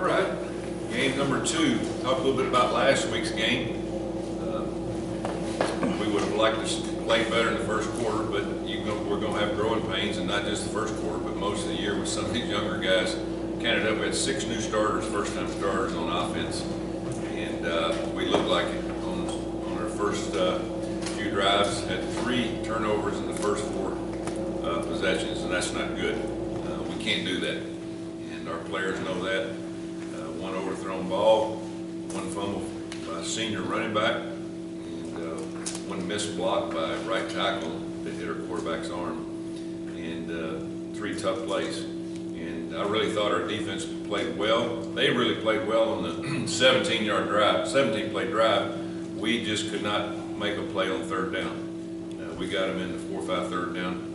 All right, game number 2. Talk a little bit about last week's game. We would have liked to play better in the first quarter, but we're going to have growing pains, and not just the first quarter, but most of the year with some of these younger guys. Counted up, we had 6 new starters, first-time starters on offense, and we looked like it on our first few drives. Had 3 turnovers in the first 4 possessions, and that's not good. We can't do that, and our players know that. 1 overthrown ball, 1 fumble by a senior running back, and 1 missed block by a right tackle that hit our quarterback's arm, and 3 tough plays. And I really thought our defense played well. They really played well on the 17-play drive. We just could not make a play on 3rd down. We got them in the 4-5 3rd down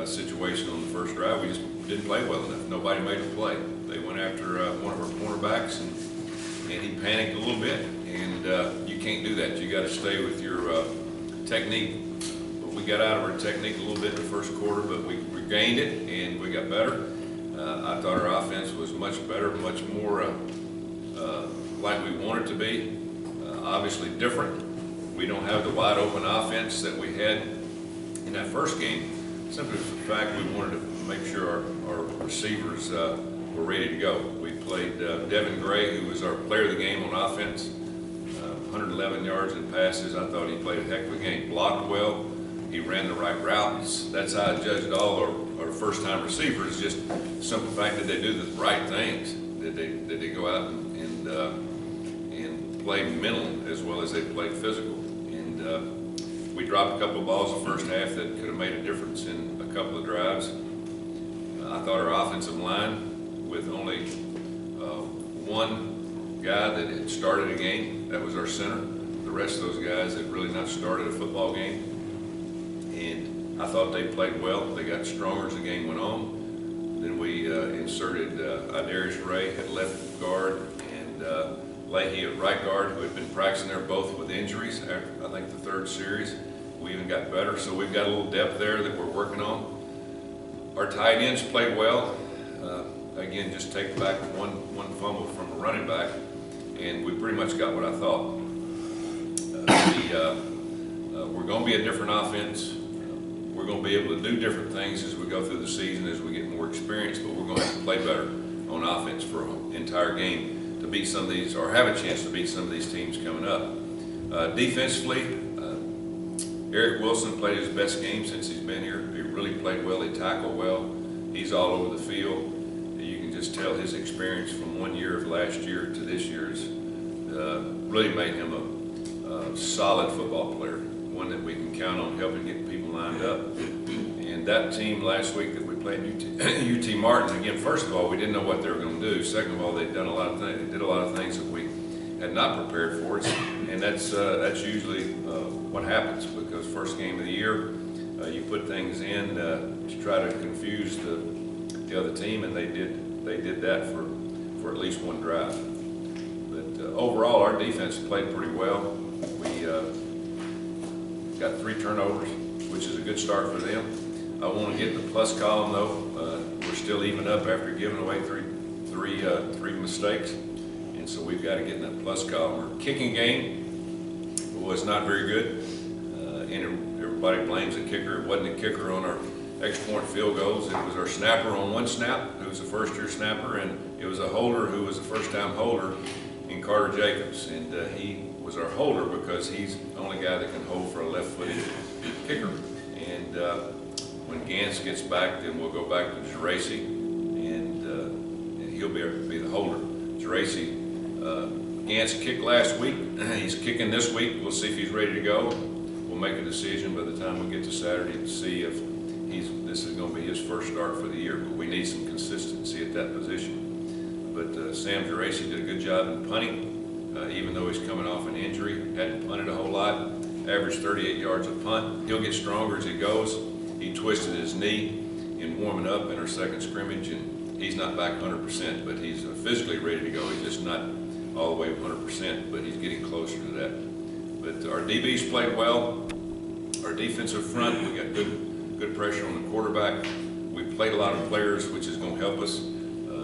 situation on the first drive. We just didn't play well enough. Nobody made a play. They went after one of our cornerbacks, and he panicked a little bit. And you can't do that. You got to stay with your technique. But we got out of our technique a little bit in the first quarter, but we regained it and we got better. I thought our offense was much better, much more like we want it to be. Obviously different. We don't have the wide open offense that we had in that first game. Simply for the fact we wanted to make sure our receivers were ready to go. We played Devin Gray, who was our player of the game on offense, 111 yards in passes. I thought he played a heck of a game. Blocked well. He ran the right routes. That's how I judged all our first-time receivers. Just the simple fact that they do the right things. That they go out and play mental as well as they play physical. And we dropped a couple of balls the first half that could have made a difference in a couple of drives. I thought our offensive line, with only 1 guy that had started a game, that was our center. The rest of those guys had really not started a football game. And I thought they played well. They got stronger as the game went on. Then we inserted Idarius Ray at left guard and Leahy at right guard, who had been practicing there both with injuries after, I think, the 3rd series. We even got better, so we've got a little depth there that we're working on. Our tight ends played well. Again, just take back one fumble from a running back, and we pretty much got what I thought. We're going to be a different offense. We're going to be able to do different things as we go through the season, as we get more experience, but we're going to have to play better on offense for an entire game to beat some of these, or have a chance to beat some of these teams coming up. Defensively, Eric Wilson played his best game since he's been here. He really played well. He tackled well. He's all over the field. You can just tell his experience from 1 year of last year to this year has really made him a solid football player, one that we can count on helping get people lined up. And that team last week that we played UT Martin, again, first of all, we didn't know what they were going to do. Second of all, they'd done a lot of things. They did a lot of things that we had not prepared for us, and that's usually what happens, because first game of the year, you put things in to try to confuse the other team, and they did that for at least 1 drive. But overall, our defense played pretty well. We got 3 turnovers, which is a good start for them. I want to get the plus column though. We're still even up after giving away three mistakes, and so we've got to get in that plus column. Our kicking game was not very good, and everybody blames the kicker. It wasn't the kicker on our extra point field goals. It was our snapper on 1 snap, who was a first-year snapper, and it was a holder who was a first-time holder in Carter Jacobs, and he was our holder because he's the only guy that can hold for a left-footed kicker. And when Gantz gets back, then we'll go back to Geraci, and he'll be the holder. Geraci, Gantz kicked last week. He's kicking this week. We'll see if he's ready to go. We'll make a decision by the time we get to Saturday to see if this is going to be his first start for the year. But we need some consistency at that position. But Sam Geraci did a good job in punting, even though he's coming off an injury. Hadn't punted a whole lot. Averaged 38 yards a punt. He'll get stronger as he goes. He twisted his knee in warming up in our second scrimmage, and he's not back 100%, but he's physically ready to go. He's just not all the way 100%, but he's getting closer to that. But our DBs played well. Our defensive front, we got good pressure on the quarterback. We played a lot of players, which is going to help us.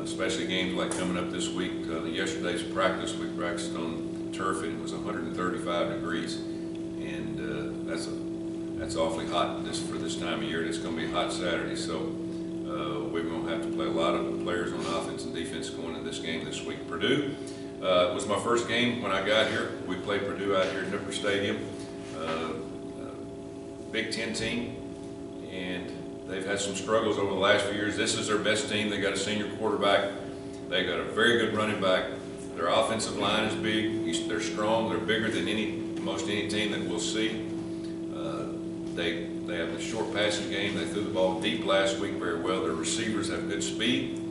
especially games like coming up this week. Yesterday's practice, we practiced on turf and it was 135 degrees, and that's awfully hot for this time of year. It's going to be a hot Saturday, so we're going to have to play a lot of players on offense and defense going into this game this week. Purdue was my first game when I got here. We played Purdue out here at Nippert Stadium, Big Ten team, and they've had some struggles over the last few years. This is their best team. They got a senior quarterback. They got a very good running back. Their offensive line is big. They're strong. They're bigger than most any team that we'll see. They have a short passing game. They threw the ball deep last week very well. Their receivers have good speed.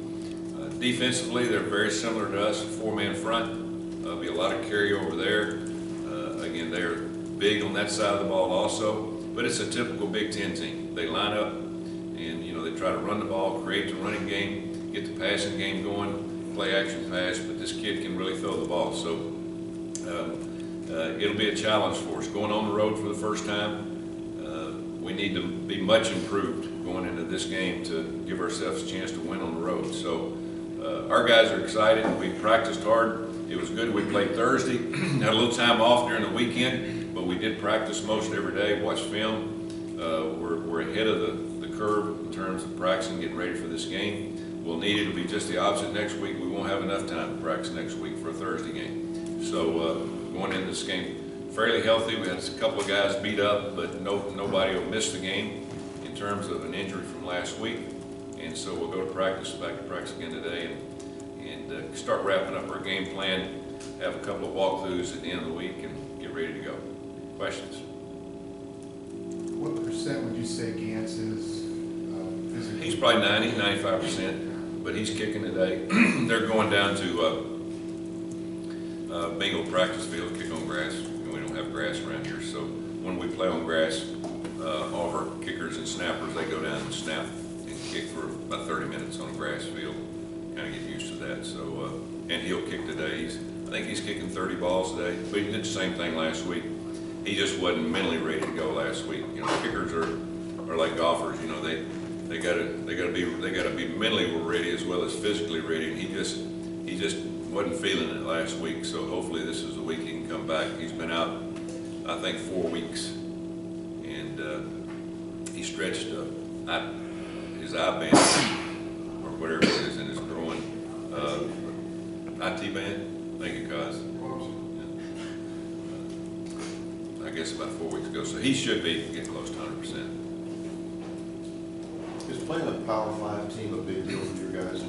Defensively, they're very similar to us, four-man front. There'll be a lot of carryover there. Again, they're big on that side of the ball also, but it's a typical Big Ten team. They line up and, they try to run the ball, create the running game, get the passing game going, play action pass, but this kid can really throw the ball. So it'll be a challenge for us. Going on the road for the first time, we need to be much improved going into this game to give ourselves a chance to win on the road. So our guys are excited. We practiced hard. It was good. We played Thursday. Had a little time off during the weekend, but we did practice most every day, watch film. We're ahead of the curve in terms of practicing, getting ready for this game. We'll need it to be just the opposite next week. We won't have enough time to practice next week for a Thursday game. So going into this game fairly healthy. We had a couple of guys beat up, but nobody will miss the game in terms of an injury from last week. And so we'll go to practice, back to practice again today, and start wrapping up our game plan, have a couple of walkthroughs at the end of the week, and get ready to go. Questions? What percent would you say Gantz is physically? He's probably 90, 95%, but he's kicking today. They're going down to Bengal practice field, kick on grass. We don't have grass around here, so when we play on grass, all of our kickers and snappers, they go down and snap and kick for about 30 minutes on a grass field, kind of get used to that. So, and he'll kick today. I think he's kicking 30 balls today, but he did the same thing last week. He just wasn't mentally ready to go last week. Kickers are like golfers. They gotta be mentally ready as well as physically ready. And he just wasn't feeling it last week. So hopefully this is the week he can come back. He's been out, I think, 4 weeks, and he stretched his eye band or whatever it is in his groin. IT band. Thank you, Cos. I guess about 4 weeks ago, so he should be getting close to 100%. Is playing a Power 5 team a big deal for you guys?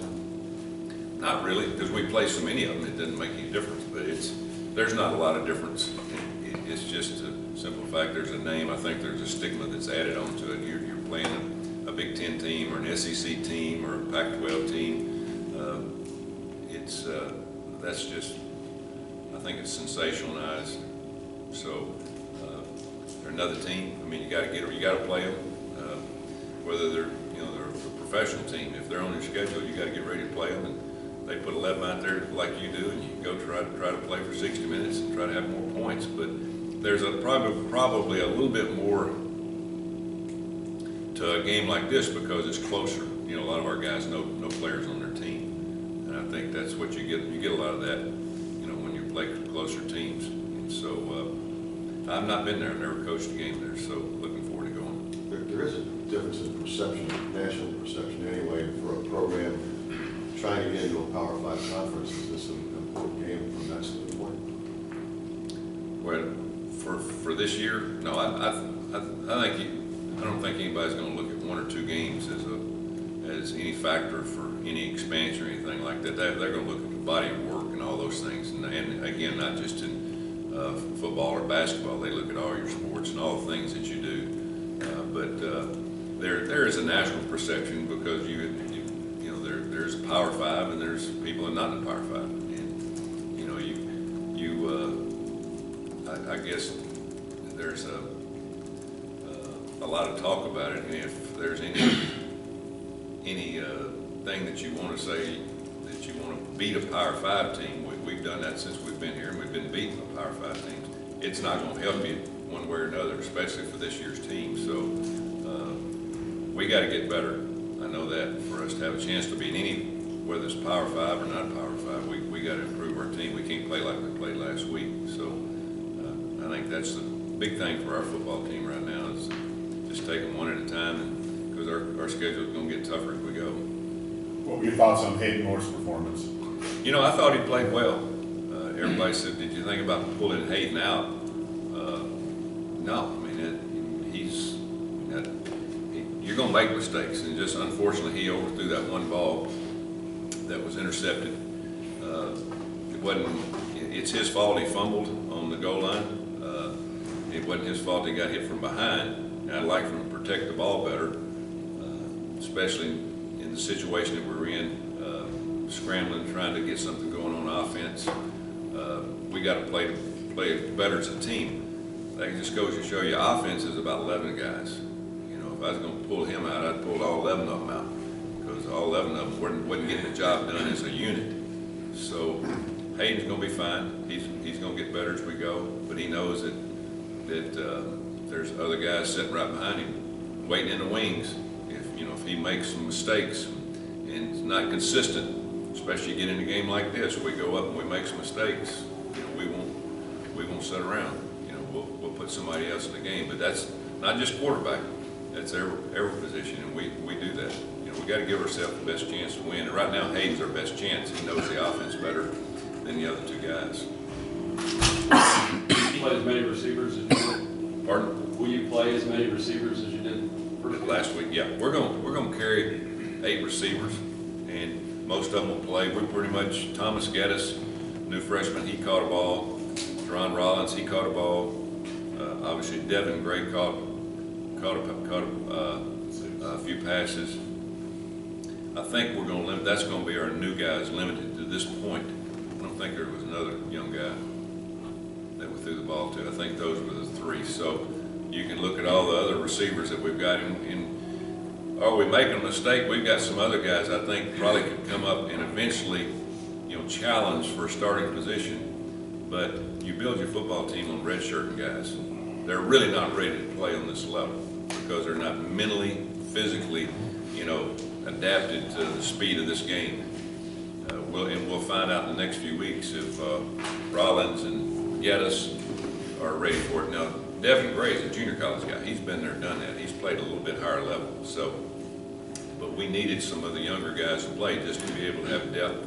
Not really, because we play so many of them, it doesn't make any difference. But there's not a lot of difference. It's just a simple fact. There's a name. I think there's a stigma that's added onto it. You're playing a Big Ten team or an SEC team or a Pac-12 team. That's just, I think it's sensationalized. So they're another team. I mean, you got to play them. Whether they're a professional team, if they're on your schedule, you got to get ready to play them. And they put 11 out there like you do, and you can go try to play for 60 minutes and try to have more points. But there's probably a little bit more to a game like this because it's closer. A lot of our guys know players on their team, and I think that's what you get. You get a lot of that, when you play closer teams. And so I've not been there. I've never coached a game there, so looking forward to going. There is a difference in perception, national perception anyway, for a program trying to get into a Power 5 conference. Is this an important game from that standpoint? Well, for this year, no. I don't think anybody's going to look at 1 or 2 games as any factor for any expansion or anything like that. They're going to look at the body of work and all those things, and again, not just in football or basketball. They look at all your sports and all the things that you do. But there is a national perception because there's a Power 5 and there's people who are not in the Power 5, and I guess there's a lot of talk about it. And if there's any thing that you want to say that you want to beat a Power 5 team, we've done that since we've been here, and we've been beating the Power 5 teams. It's not going to help you one way or another, especially for this year's team. So we got to get better. I know that for us to have a chance to beat any whether it's Power 5 or not Power 5, we got to improve our team. We can't play like we played last week. So I think that's the big thing for our football team right now is just take them one at a time, because our schedule is going to get tougher as we go. What were your thoughts on Hayden Moore's performance? You know, I thought he played well. Everybody said, "Did you think about pulling Hayden out?" No, I mean, you're going to make mistakes, and just unfortunately he overthrew that one ball that was intercepted. It's his fault he fumbled on the goal line. It wasn't his fault he got hit from behind. And I'd like for him to protect the ball better, especially in the situation that we're in, scrambling, trying to get something going on offense. We got to play better as a team. That just goes to show you, offense is about 11 guys. You know, if I was going to pull him out, I'd pull all 11 of them out, because all 11 of them wasn't getting the job done as a unit. So Hayden's going to be fine. He's going to get better as we go, but he knows that there's other guys sitting right behind him, waiting in the wings. If he makes some mistakes and it's not consistent, especially get in a game like this, we go up and we make some mistakes. We won't sit around. We'll put somebody else in the game. But that's not just quarterback. That's every position, and we do that. We got to give ourselves the best chance to win. And right now, Hayden's our best chance. He knows the offense better than the other two guys. Will you play as many receivers as you did? Pardon? Will you play as many receivers as you did Last week? Yeah, we're going to carry 8 receivers, and most of them will play. We're pretty much Thomas Geddes, new freshman. He caught a ball. Ron Rollins, he caught a ball. Obviously, Devin Gray caught a few passes. I think we're going to limit. That's going to be our new guys limited to this point. I don't think there was another young guy that we threw the ball to. I think those were the 3. So you can look at all the other receivers that we've got are we making a mistake? We've got some other guys I think probably could come up and eventually, challenge for a starting position. But you build your football team on redshirting guys. They're really not ready to play on this level because they're not mentally, physically, adapted to the speed of this game. We'll find out in the next few weeks if Rollins and Geddes are ready for it. Now, Devin Gray is a junior college guy. He's been there, done that. He's played a little bit higher level. But we needed some of the younger guys to play just to be able to have depth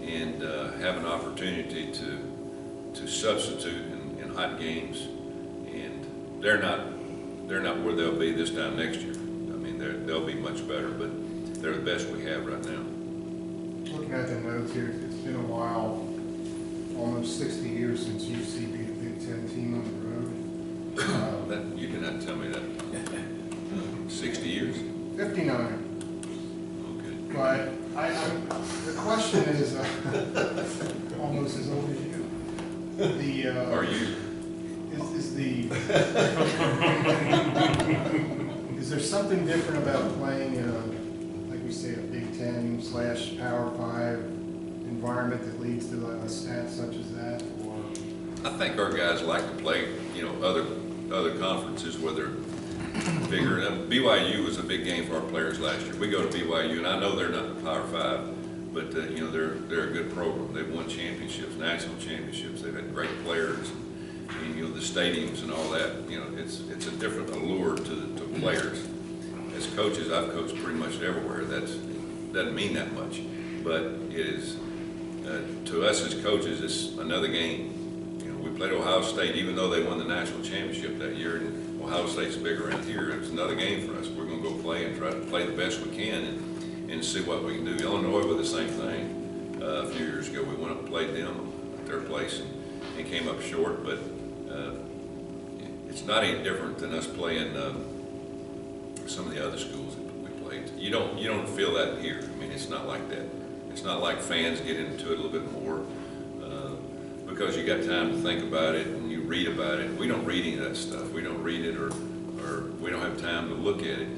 and have an opportunity to substitute in hot games. And they're not where they'll be this time next year. I mean, they'll be much better, but they're the best we have right now. Looking at the notes here, it's been a while, almost 60 years since UC beat a Big Ten team on the road. You cannot tell me that. 60 years? 59. Okay. But the question is almost as old as you. Are you? Is there something different about playing in a, like we say, a Big Ten / Power 5 environment that leads to a stat such as that? Or I think our guys like to play, other conferences where they're bigger. BYU was a big game for our players last year. We go to BYU, and I know they're not the Power 5, but they're a good program. They've won championships, national championships. They've had great players, and the stadiums and all that. It's a different allure to players. As coaches, I've coached pretty much everywhere. That doesn't mean that much, but it is to us as coaches. It's another game. We played Ohio State, even though they won the national championship that year, and Ohio State's big around here. It's another game for us. We're going to go play and try to play the best we can and see what we can do. Illinois was the same thing. A few years ago, we went up and played them at their place and came up short, but it's not any different than us playing some of the other schools that we played. You don't feel that here. I mean, it's not like that. It's not like fans get into it a little bit more because you got time to think about it and you read about it. We don't read any of that stuff. We don't read it or we don't have time to look at it.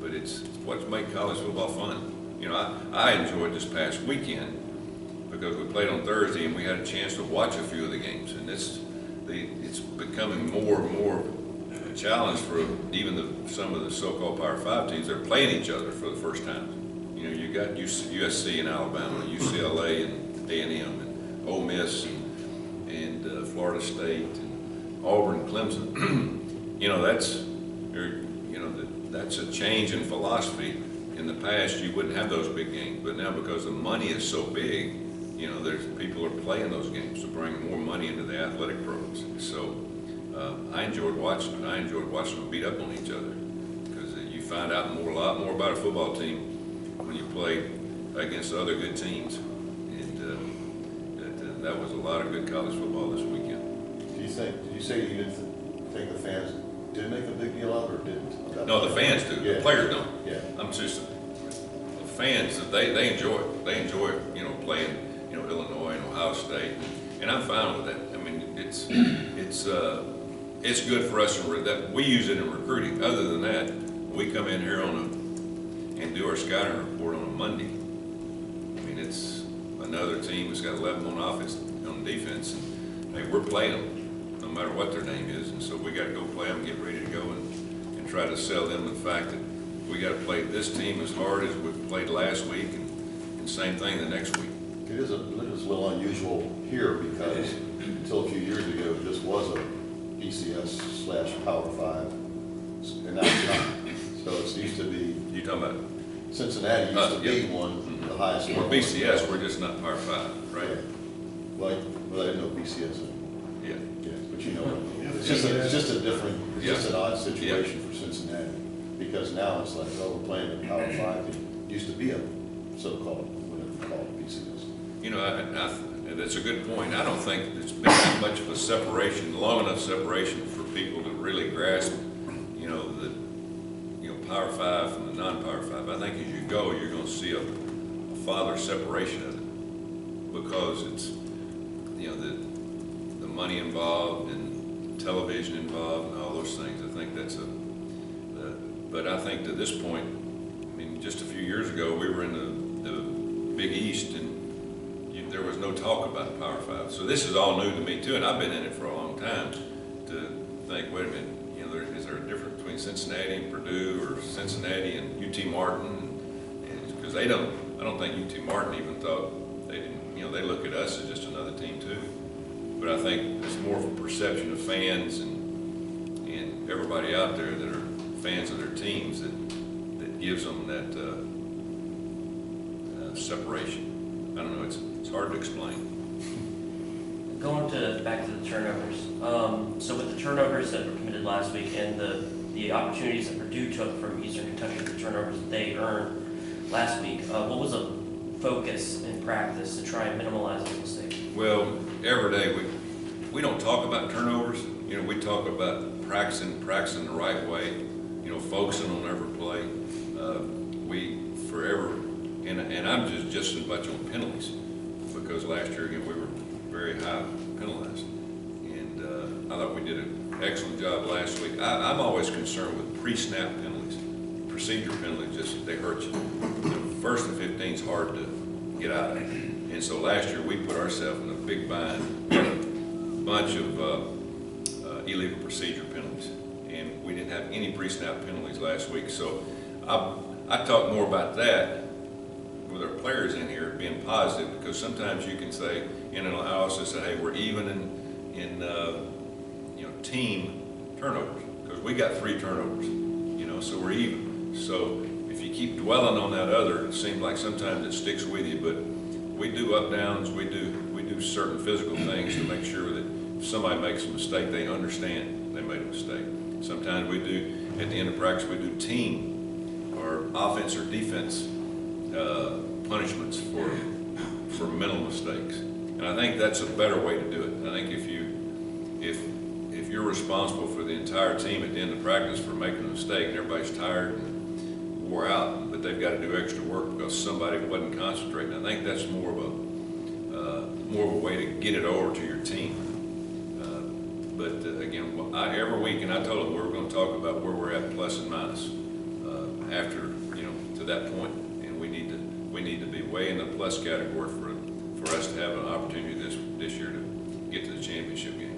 But it's what's made college football fun. I enjoyed this past weekend because we played on Thursday and we had a chance to watch a few of the games, and it's becoming more and more a challenge for even some of the so-called Power 5 teams. They're playing each other for the first time. You know, you got USC and Alabama, UCLA and A&M and Ole Miss and Florida State and Auburn, Clemson. You know, that's a change in philosophy. In the past, you wouldn't have those big games, but now because the money is so big, you know, there's people are playing those games to bring more money into the athletic programs. So I enjoyed watching it. I enjoyed watching them beat up on each other because you find out a lot more about a football team when you play against other good teams. And that was a lot of good college football this weekend. Did you say you didn't think the fans did make a big deal out of it or didn't? No, the fans do. Yeah. The players don't. Yeah. I'm just the fans. They enjoy it. They enjoy it. You know, playing Illinois and Ohio State, and I'm fine with that. I mean, it's good for us that we use it in recruiting. Other than that, we come in here and do our scouting report on a Monday. I mean, it's another team that's got 11 on offense, on defense, and hey, we're playing them no matter what their name is, and so we got to go play them, get ready to go, and try to sell them the fact that we got to play this team as hard as we played last week, and same thing the next week. It is a little unusual here because until a few years ago, this was a BCS/Power 5, and now it's not. So it used to be, You talking about? Cincinnati used to be Yeah. one, the highest. We're one. BCS, we're just not Power 5, right? Yeah. Well, I didn't know BCS. Yeah. Yeah, but you know what I mean. Yeah. It's just a different, it's Yeah. just an odd situation for Cincinnati. Because now it's like, oh, we're playing a Power 5. It used to be a so-called, whatever you call it, BCS. You know, that's a good point. I don't think it's been that much of a separation, long enough separation for people to really grasp, Power 5 from the non-Power 5. I think as you go, you're going to see a farther separation of it because it's, the money involved and television involved and all those things. I think that's but I think to this point, I mean, just a few years ago, we were in the Big East and there was no talk about Power 5. So this is all new to me too, and I've been in it for a long time to think, wait a minute, is there a difference between Cincinnati and Purdue or Cincinnati and UT Martin? Because I don't think UT Martin even thought, they didn't, they look at us as just another team too. But I think it's more of a perception of fans and everybody out there that are fans of their teams that gives them that separation. I don't know, it's hard to explain. Going back to the turnovers. So with the turnovers that were committed last week and the opportunities that Purdue took from Eastern Kentucky, the turnovers that they earned last week, what was a focus in practice to try and minimize those mistakes? Well, every day we don't talk about turnovers. We talk about practicing the right way. Focusing on every play. We forever, and I'm just as much on penalties because last year again we were very high penalized, and I thought we did an excellent job last week. I'm always concerned with pre-snap penalties, procedure penalties. Just they hurt you. First and 15 is hard to get out of, and so last year we put ourselves in a big bind, bunch of illegal procedure penalties. And we didn't have any pre-snap penalties last week. So I talk more about that with our players in here being positive because sometimes you can say in an analysis that, hey, we're even in team turnovers because we got 3 turnovers, so we're even. So if you keep dwelling on that other, it seems like sometimes it sticks with you, but we do up downs, we do certain physical things to make sure that if somebody makes a mistake, they understand they made a mistake. Sometimes we do, at the end of practice, we do team or offense or defense punishments for mental mistakes. And I think that's a better way to do it. I think if you're responsible for the entire team at the end of practice for making a mistake and everybody's tired and wore out, but they've got to do extra work because somebody wasn't concentrating, I think that's more of a way to get it over to your team. But again, every week, and I told them we were going to talk about where we're at, plus and minus, after to that point, and we need to be way in the plus category for us to have an opportunity this year to get to the championship game.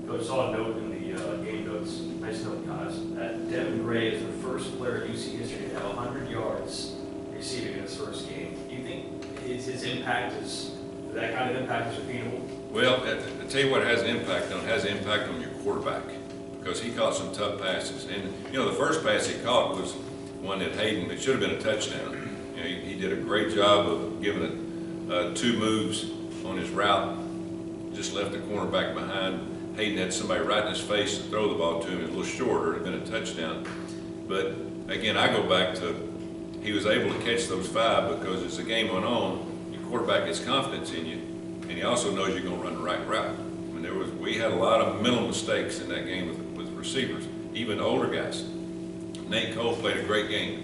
Coach, saw a note in the game notes, nice note, guys, that Devin Gray is the first player in UC history to have 100 yards receiving in his first game. Do you think his impact that kind of impact is repeatable? Well, I tell you what has an impact on your quarterback, because he caught some tough passes. And, you know, the first pass he caught was one that Hayden, it should have been a touchdown. You know, he did a great job of giving it 2 moves on his route, just left the cornerback behind. Hayden had somebody right in his face to throw the ball to him. It was a little shorter, it would have been a touchdown. But again, I go back to, he was able to catch those 5 because as the game went on, your quarterback gets confidence in you, and he also knows you're going to run the right route. I mean, we had a lot of mental mistakes in that game with receivers, even older guys. Nate Cole played a great game.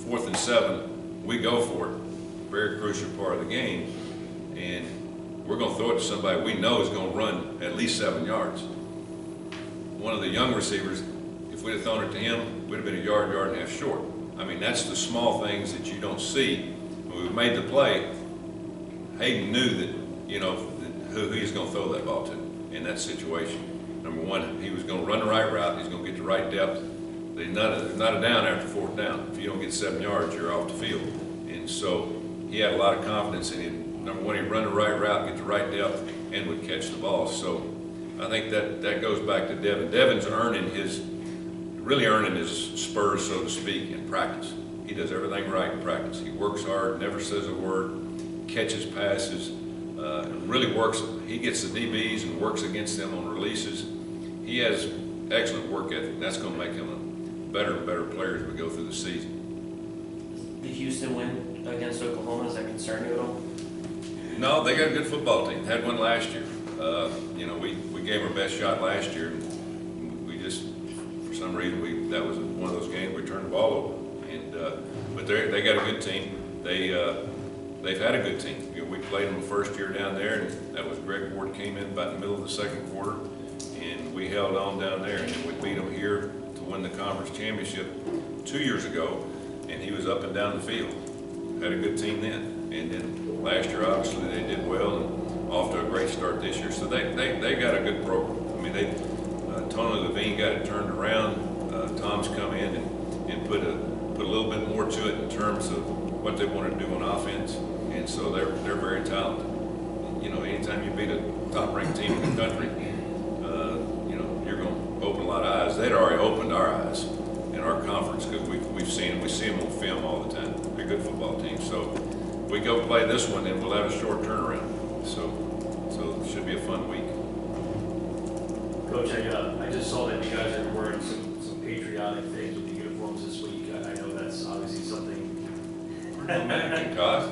4th and 7, we go for it. Very crucial part of the game, and we're going to throw it to somebody we know is going to run at least 7 yards. One of the young receivers, if we'd have thrown it to him, we'd have been a yard and a half short. I mean, that's the small things that you don't see. When we made the play, Hayden knew that, you know, who he's going to throw that ball to in that situation. Number one, he was going to run the right route. He's going to get the right depth. There's not a down after 4th down. If you don't get 7 yards, you're off the field. And so he had a lot of confidence in him. Number one, he'd run the right route, get the right depth, and would catch the ball. So I think that goes back to Devin. Devin's really earning his spurs, so to speak, in practice. He does everything right in practice. He works hard, never says a word, catches passes, really works. He gets the DBs and works against them on releases. He has excellent work ethic. That's going to make him a better and better player as we go through the season. The Houston win against Oklahoma, does that concern you at all? No, they got a good football team. Had one last year. You know, we gave our best shot last year, and we just, for some reason, that was one of those games we turned the ball over. And but they got a good team. They've had a good team. You know, we played them the first year down there, and that was Greg Ward came in about the middle of the 2nd quarter, and we held on down there, and then we beat them here to win the conference championship 2 years ago, and he was up and down the field. Had a good team then, and then last year obviously they did well and off to a great start this year. So they got a good program. I mean, Tony Levine got it turned around. Tom's come in and put a little bit more to it in terms of what they want to do on offense, and so they're very talented. You know, anytime you beat a top-ranked team in the country, you know, you're going to open a lot of eyes. They'd already opened our eyes in our conference because we see them on film all the time. They're a good football team. So we go play this one, and we'll have a short turnaround. So it should be a fun week. Coach, I just saw that you guys are wearing some patriotic things with the uniforms this week. I know that's obviously something. American cause?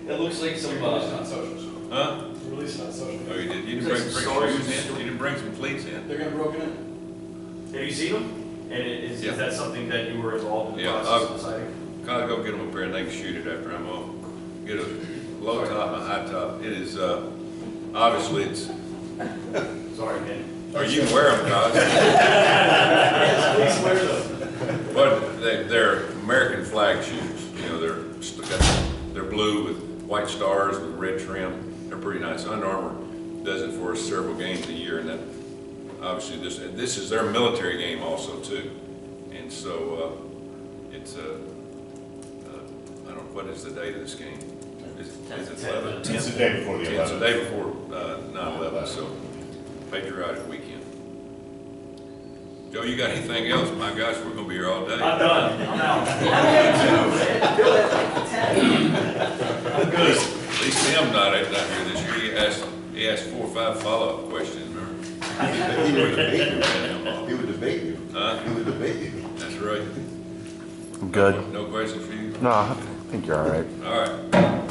It looks like some. on socials. Huh? Release it on social. Oh, you did? You didn't Like bring some stars shoes and in? You didn't bring some cleats in? They're gonna be broken in. Have you seen them? And is Yeah. that something that you were involved in the Yeah, process of deciding? Gotta go get them a pair and they can shoot it after I'm off. Get a low top and a high top. It is, obviously it's, Sorry, man. or you can wear them, Cos. Yes, please wear them. But they're American flag shoes. You know, they're blue with white stars with red trim. They're pretty nice. Under Armour does it for us several games a year, and that obviously this is their military game also too. And so it's I don't know, what is the date of this game? Is it 11? It's the day before the 10th. It's the 11th. day before 9/11. So patriotic weekend. Joe, you got anything else? My gosh, we're gonna be here all day. I'm done. I'm out. I'm good. At least Tim's not here this year. He asked 4 or 5 follow-up questions, remember? He would debate you. He would debate you. Huh? He would debate you. That's right. I'm good. No questions for you? No, I think you're all right. All right.